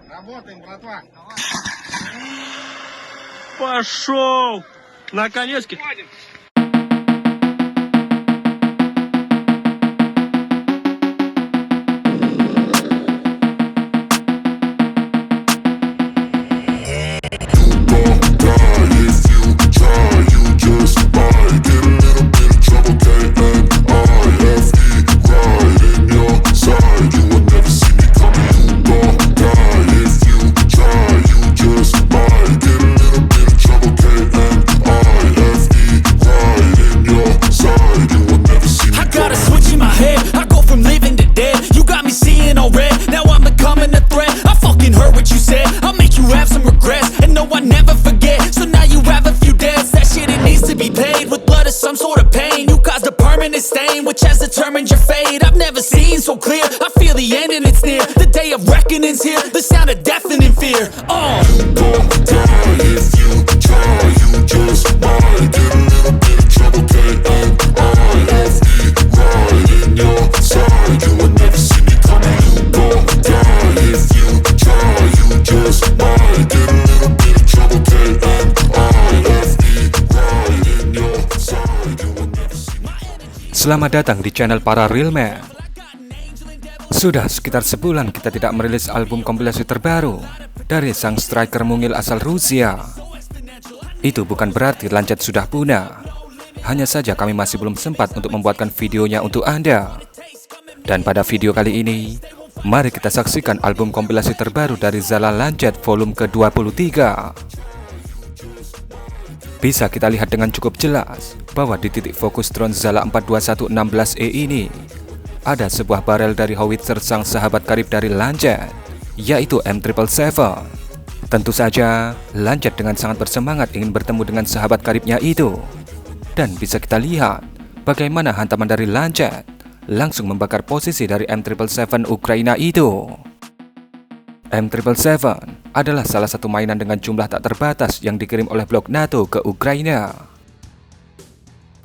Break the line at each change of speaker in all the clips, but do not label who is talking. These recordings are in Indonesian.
Работаем, братва.
Пошел! Наконец-то!
Which has determined your fate. I've never seen so clear. I feel the end and it's near. The day of reckoning's here. The sound of deafening fear.
You won't die if you try. You just might get a little bit of trouble. K-N-I-F-E right in your side. You will never see me coming. You won't die if you try. You just might get a little bit of trouble. K-N-I-F-E right in your side. You will never see me.
Selamat datang di channel para Real Man. Sudah sekitar sebulan kita tidak merilis album kompilasi terbaru dari sang striker mungil asal Rusia. Itu bukan berarti Lancet sudah punah. Hanya saja kami masih belum sempat untuk membuatkan videonya untuk Anda. Dan pada video kali ini, mari kita saksikan album kompilasi terbaru dari Zala Lancet volume ke-23. Bisa kita lihat dengan cukup jelas bahwa di titik fokus drone Zala 42116E ini ada sebuah barel dari howitzer sang sahabat karib dari Lancet, yaitu M777. Tentu saja Lancet dengan sangat bersemangat ingin bertemu dengan sahabat karibnya itu. Dan bisa kita lihat bagaimana hantaman dari Lancet langsung membakar posisi dari M777 Ukraina itu. M777 adalah salah satu mainan dengan jumlah tak terbatas yang dikirim oleh blok NATO ke Ukraina.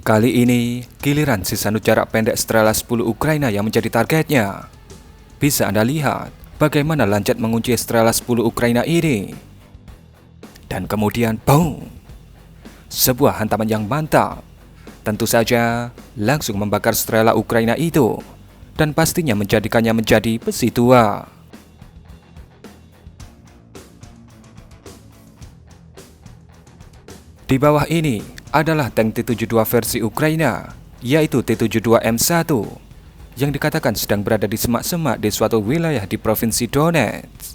Kali ini, giliran sisa jarak pendek Strela 10 Ukraina yang menjadi targetnya. Bisa Anda lihat bagaimana Lancet mengunci Strela 10 Ukraina ini. Dan kemudian, boom! Sebuah hantaman yang mantap. Tentu saja, langsung membakar Strela Ukraina itu. Dan pastinya menjadikannya menjadi besi tua. Di bawah ini adalah tank T-72 versi Ukraina, yaitu T-72M1, yang dikatakan sedang berada di semak-semak di suatu wilayah di provinsi Donetsk.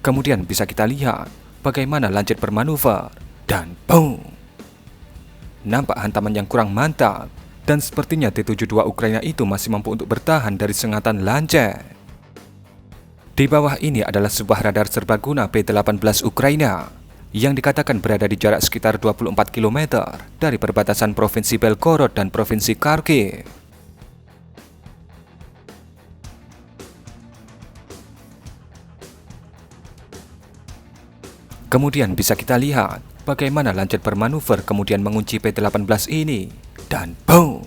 Kemudian bisa kita lihat bagaimana Lancet bermanuver, dan boom! Nampak hantaman yang kurang mantap, dan sepertinya T-72 Ukraina itu masih mampu untuk bertahan dari sengatan Lancet. Di bawah ini adalah sebuah radar serbaguna P-18 Ukraina yang dikatakan berada di jarak sekitar 24 km dari perbatasan Provinsi Belgorod dan Provinsi Kharkiv. Kemudian bisa kita lihat bagaimana Lancet bermanuver kemudian mengunci P-18 ini, dan boom!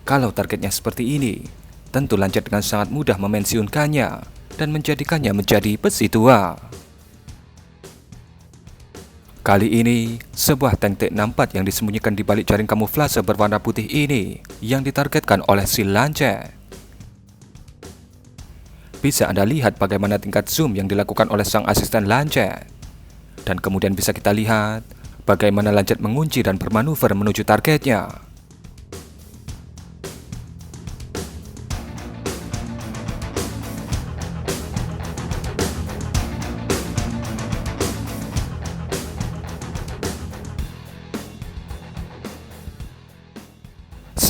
Kalau targetnya seperti ini, tentu Lancet dengan sangat mudah memensiunkannya dan menjadikannya menjadi besi tua. Kali ini, sebuah tank T-64 yang disembunyikan di balik jaring kamuflase berwarna putih ini yang ditargetkan oleh si Lancet. Bisa Anda lihat bagaimana tingkat zoom yang dilakukan oleh sang asisten Lancet. Dan kemudian bisa kita lihat bagaimana Lancet mengunci dan bermanuver menuju targetnya.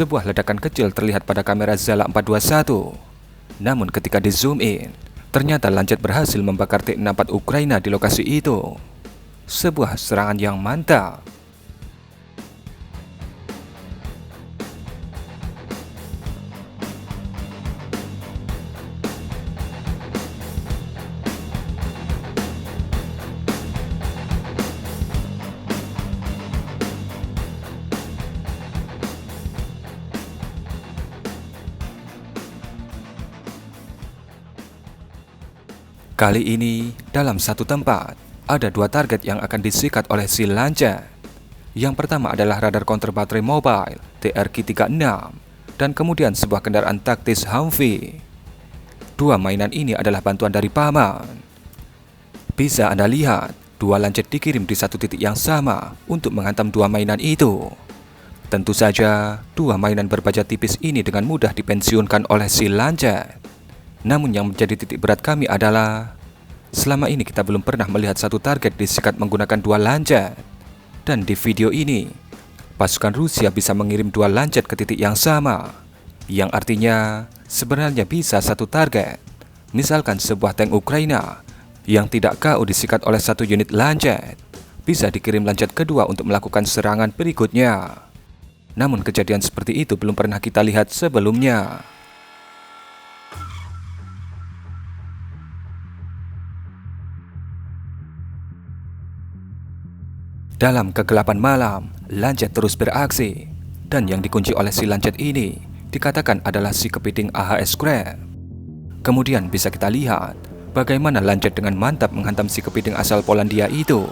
Sebuah ledakan kecil terlihat pada kamera Zala 421. Namun ketika di zoom in, ternyata Lancet berhasil membakar T-64 Ukraina di lokasi itu. Sebuah serangan yang mantap. Kali ini, dalam satu tempat, ada dua target yang akan disikat oleh si Lancet. Yang pertama adalah radar counter baterai mobile TRQ-36 dan kemudian sebuah kendaraan taktis Humvee. Dua mainan ini adalah bantuan dari paman. Bisa Anda lihat, dua Lancet dikirim di satu titik yang sama untuk menghantam dua mainan itu. Tentu saja, dua mainan berbaja tipis ini dengan mudah dipensiunkan oleh si Lancet. Namun yang menjadi titik berat kami adalah selama ini kita belum pernah melihat satu target disikat menggunakan dua Lancet. Dan di video ini, pasukan Rusia bisa mengirim dua Lancet ke titik yang sama, yang artinya sebenarnya bisa satu target. Misalkan sebuah tank Ukraina yang tidak KO disikat oleh satu unit Lancet, bisa dikirim Lancet kedua untuk melakukan serangan berikutnya. Namun kejadian seperti itu belum pernah kita lihat sebelumnya. Dalam kegelapan malam, Lancet terus beraksi, dan yang dikunci oleh si Lancet ini dikatakan adalah si kepiting AHS Crab. Kemudian bisa kita lihat bagaimana Lancet dengan mantap menghantam si kepiting asal Polandia itu.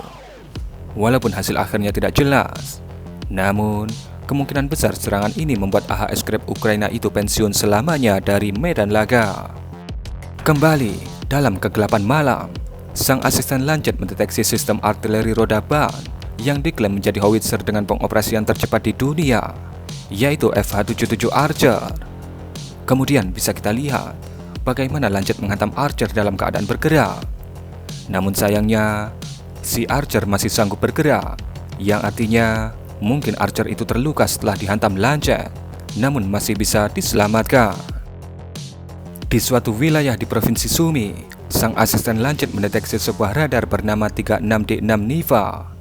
Walaupun hasil akhirnya tidak jelas, namun kemungkinan besar serangan ini membuat AHS Crab Ukraina itu pensiun selamanya dari medan laga. Kembali dalam kegelapan malam, sang asisten Lancet mendeteksi sistem artileri roda ban yang diklaim menjadi howitzer dengan pengoperasian tercepat di dunia, yaitu FH-77 Archer. Kemudian bisa kita lihat bagaimana Lancet menghantam Archer dalam keadaan bergerak. Namun sayangnya, si Archer masih sanggup bergerak, yang artinya mungkin Archer itu terluka setelah dihantam Lancet, namun masih bisa diselamatkan. Di suatu wilayah di Provinsi Sumy, sang asisten Lancet mendeteksi sebuah radar bernama 36D6 Niva.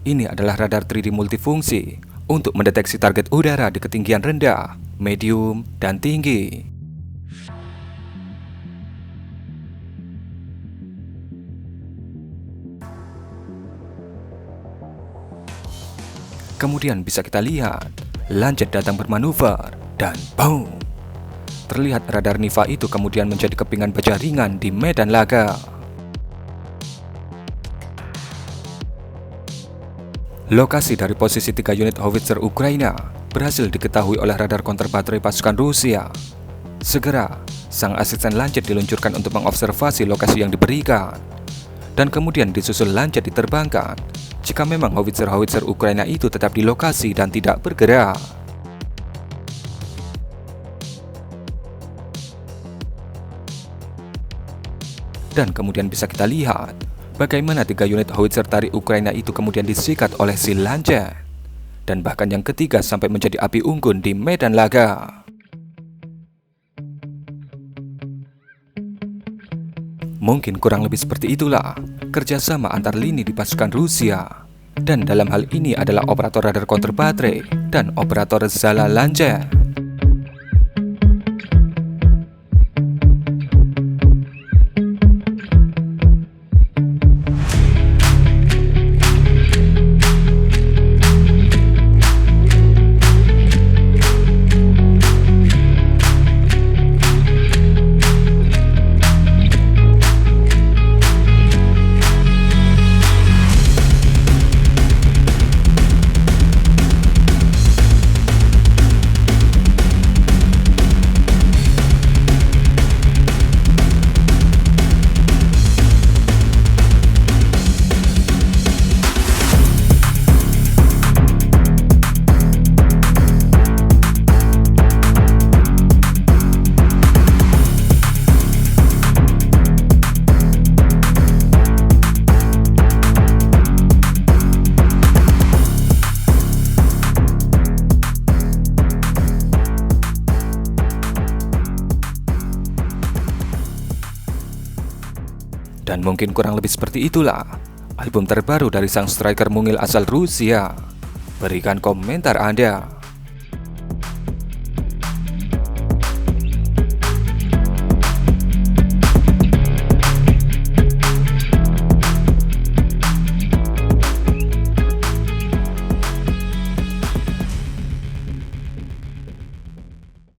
Ini adalah radar 3D multifungsi untuk mendeteksi target udara di ketinggian rendah, medium, dan tinggi. Kemudian bisa kita lihat, Lancet datang bermanuver, dan boom! Terlihat radar Niva itu kemudian menjadi kepingan baja ringan di medan laga. Lokasi dari posisi 3 unit howitzer Ukraina berhasil diketahui oleh radar counter baterai pasukan Rusia. Segera, sang asisten Lancet diluncurkan untuk mengobservasi lokasi yang diberikan. Dan kemudian disusul Lancet diterbangkan jika memang howitzer-howitzer Ukraina itu tetap di lokasi dan tidak bergerak. Dan kemudian bisa kita lihat bagaimana 3 unit howitzer tarik Ukraina itu kemudian disikat oleh si Lancet. Dan bahkan yang ketiga sampai menjadi api unggun di medan laga. Mungkin kurang lebih seperti itulah kerjasama antar lini di pasukan Rusia. Dan dalam hal ini adalah operator radar counter baterai dan operator Zala Lancet. Dan mungkin kurang lebih seperti itulah album terbaru dari sang striker mungil asal Rusia. Berikan komentar Anda.